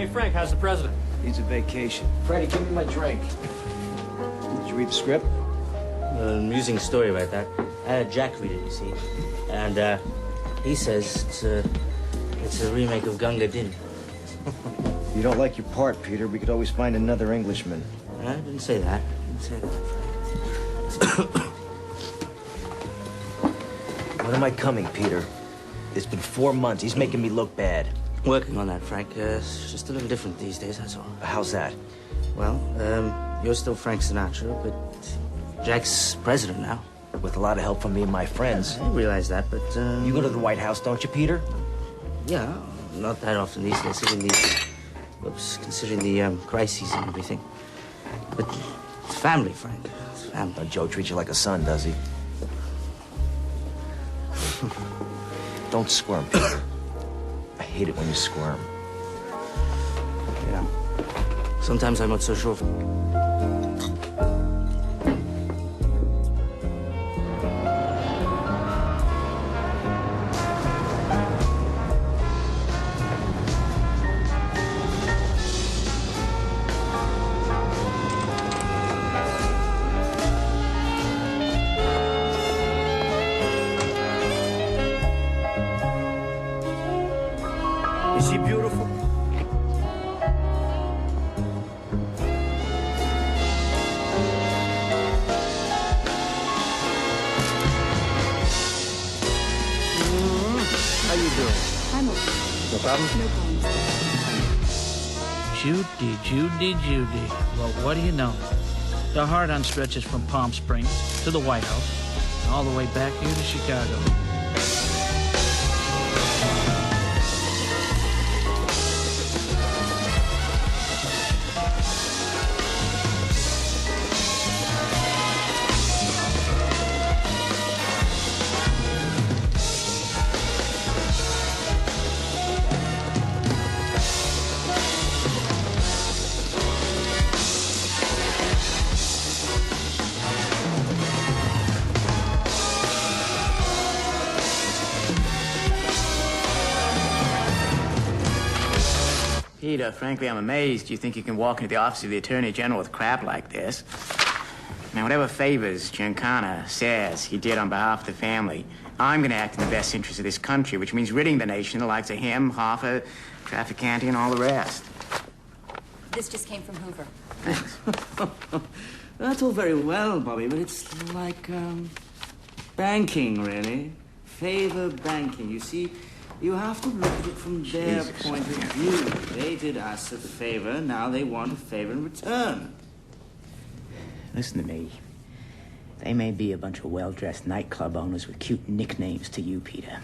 Hey, Frank, how's the president? Needs a vacation. Freddie, give me my drink. Did you read the script? An amusing story about that. I had Jack read it, you see. And he says it's a remake of Gunga Din. If you don't like your part, Peter, we could always find another Englishman. I didn't say that. I didn't say that. When am I coming, Peter? It's been 4 months. He's making me look bad. Working on that, Frank. It's just a little different these days, that's all. How's that? Well, you're still Frank Sinatra, but Jack's president now. With a lot of help from me and my friends. I realize that, but... You go to the White House, don't you, Peter? Yeah, not that often these days, considering the crises and everything. But it's family, Frank. It's family. Joe treats you like a son, does he? Don't squirm, Peter. I hate it when you squirm. Yeah. Sometimes I'm not so sure. Is she beautiful? How you doing? I'm okay. No problem? No problems. Judy. Well, what do you know? The hard-on stretches from Palm Springs to the White House, and all the way back here to Chicago. Peter, frankly, I'm amazed you think you can walk into the office of the Attorney General with crap like this. Now, whatever favors Giancana says he did on behalf of the family, I'm going to act in the best interest of this country, which means ridding the nation of the likes of him, Hoffa, Trafficante, and all the rest. This just came from Hoover. Thanks. That's all very well, Bobby, but it's like, banking, really. Favor banking. You see, you have to look at it from their point of view. They did us a favor, now they want a favor in return. Listen to me. They may be a bunch of well-dressed nightclub owners with cute nicknames to you, Peter.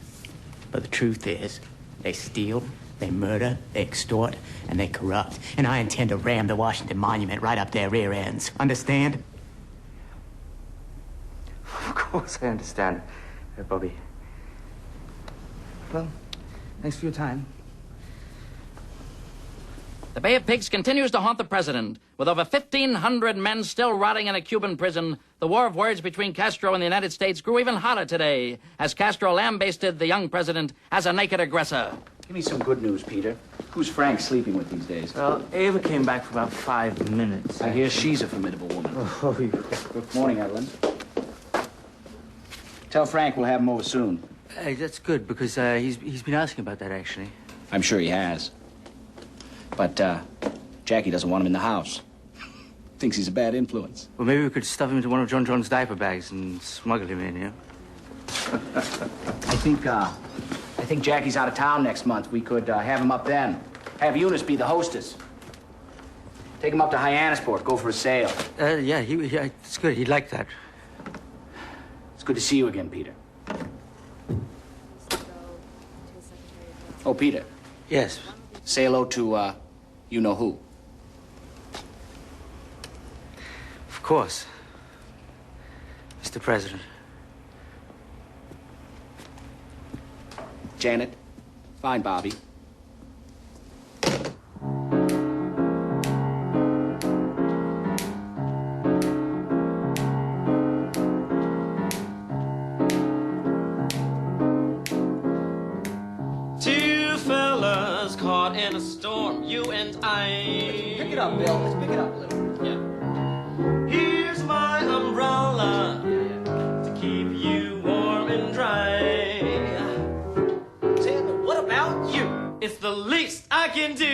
But the truth is, they steal, they murder, they extort, and they corrupt. And I intend to ram the Washington Monument right up their rear ends. Understand? Of course I understand, Bobby. Well, thanks for your time. The Bay of Pigs continues to haunt the president. With over 1,500 men still rotting in a Cuban prison, the war of words between Castro and the United States grew even hotter today, as Castro lambasted the young president as a naked aggressor. Give me some good news, Peter. Who's Frank sleeping with these days? Well, Ava came back for about 5 minutes. I hear she's a formidable woman. Good morning, Evelyn. Tell Frank we'll have him over soon. Hey, that's good, because he's been asking about that, actually. I'm sure he has. But Jackie doesn't want him in the house. Thinks he's a bad influence. Well, maybe we could stuff him into one of John John's diaper bags and smuggle him in, yeah? I think Jackie's out of town next month. We could have him up then. Have Eunice be the hostess. Take him up to Hyannisport, go for a sail. Yeah, it's good. He'd like that. It's good to see you again, Peter. Oh, Peter. Yes. Say hello to, you-know-who. Of course. Mr. President. Janet. Fine, Bobby. Two fellas caught in a storm, you and I. Pick it up, Bill. Let's pick it up a little. Yeah. Here's my umbrella to keep you warm and dry. Say, but what about you? It's the least I can do.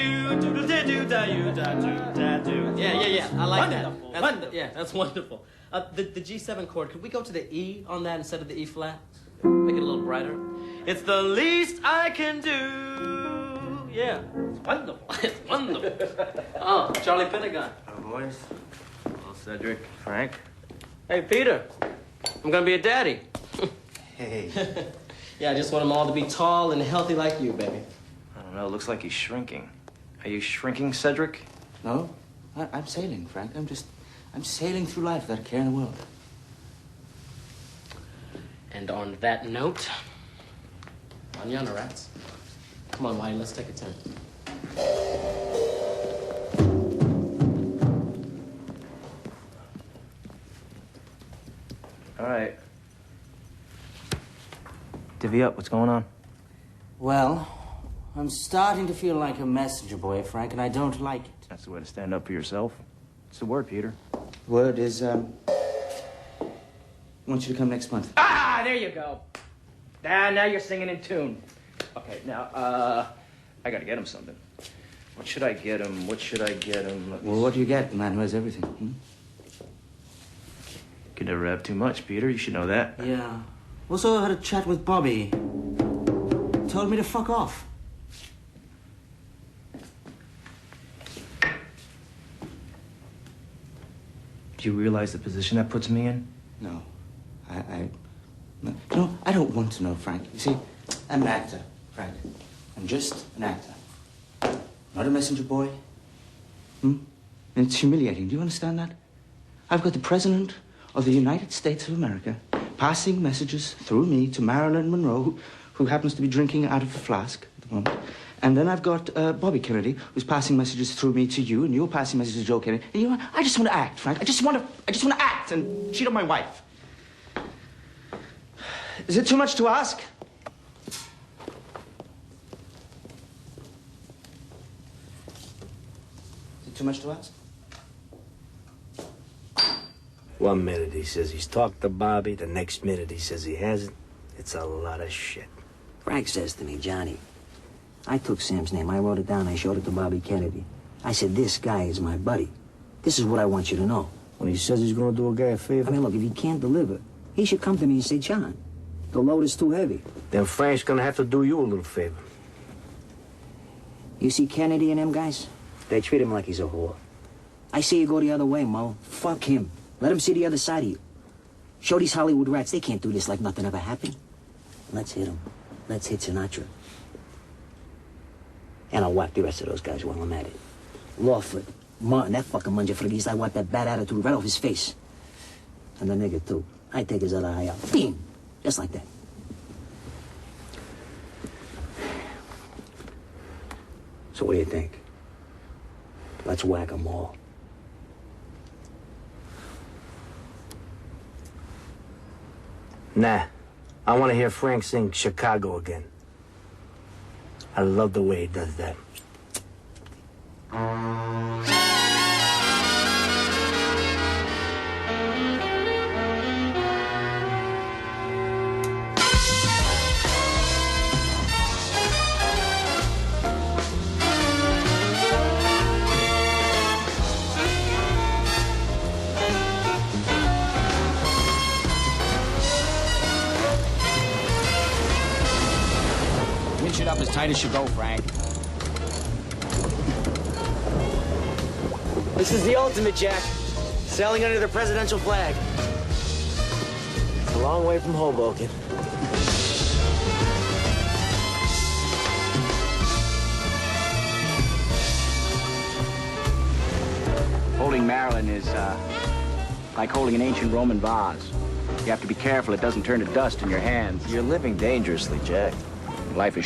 Yeah. I like that. Wonderful. Yeah, that's wonderful. The G7 chord, could we go to the E on that instead of the E flat? Make it a little brighter. It's the least I can do. Yeah, it's wonderful. It's wonderful. Oh, Charlie Pentagon. Oh, boys. Well, Cedric, Frank. Hey, Peter. I'm gonna be a daddy. Hey. Yeah, I just want them all to be tall and healthy like you, baby. I don't know. It looks like he's shrinking. Are you shrinking, Cedric? No, I'm sailing, Frank. I'm sailing through life without a care in the world. And on that note, manana, rats. Come on, Whitey, let's take a turn. All right. Divvy up. What's going on? Well, I'm starting to feel like a messenger boy, Frank, and I don't like it. That's the way to stand up for yourself. What's the word, Peter? Word is, I want you to come next month. Ah, there you go. Now you're singing in tune. Okay, now, I gotta get him something. What should I get him? Well, what do you get, the man who has everything? Could never have too much, Peter. You should know that. Yeah. Also, I had a chat with Bobby. Told me to fuck off. Do you realize the position that puts me in? No. No, I don't want to know, Frank. You see, I'm an actor, Frank. I'm just an actor. Not a messenger boy. And it's humiliating. Do you understand that? I've got the President of the United States of America passing messages through me to Marilyn Monroe, who happens to be drinking out of a flask at the moment. And then I've got Bobby Kennedy, who's passing messages through me to you, and you're passing messages to Joe Kennedy. And you know, I just want to act, Frank. I just want to act and cheat on my wife. Is it too much to ask? Is it too much to ask? 1 minute he says he's talked to Bobby, the next minute he says he hasn't. It's a lot of shit. Frank says to me, Johnny, I took Sam's name, I wrote it down, I showed it to Bobby Kennedy. I said, this guy is my buddy. This is what I want you to know. When he says he's gonna do a guy a favor? I mean, look, if he can't deliver, he should come to me and say, John, the load is too heavy. Then Frank's gonna have to do you a little favor. You see Kennedy and them guys? They treat him like he's a whore. I say you go the other way, Mo. Fuck him. Let him see the other side of you. Show these Hollywood rats they can't do this like nothing ever happened. Let's hit him. Let's hit Sinatra. And I'll whack the rest of those guys while I'm at it. Lawford, Martin, that fucking Mangiafregues, I wipe that bad attitude right off his face. And the nigga, too. I take his other eye out. Beam! Just like that. So what do you think? Let's whack them all. Nah. I want to hear Frank sing Chicago again. I love the way he does that. Pinch it up as tight as you go, Frank. This is the ultimate, Jack. Sailing under the presidential flag. It's a long way from Hoboken. Holding Marilyn is, like holding an ancient Roman vase. You have to be careful it doesn't turn to dust in your hands. You're living dangerously, Jack. Life is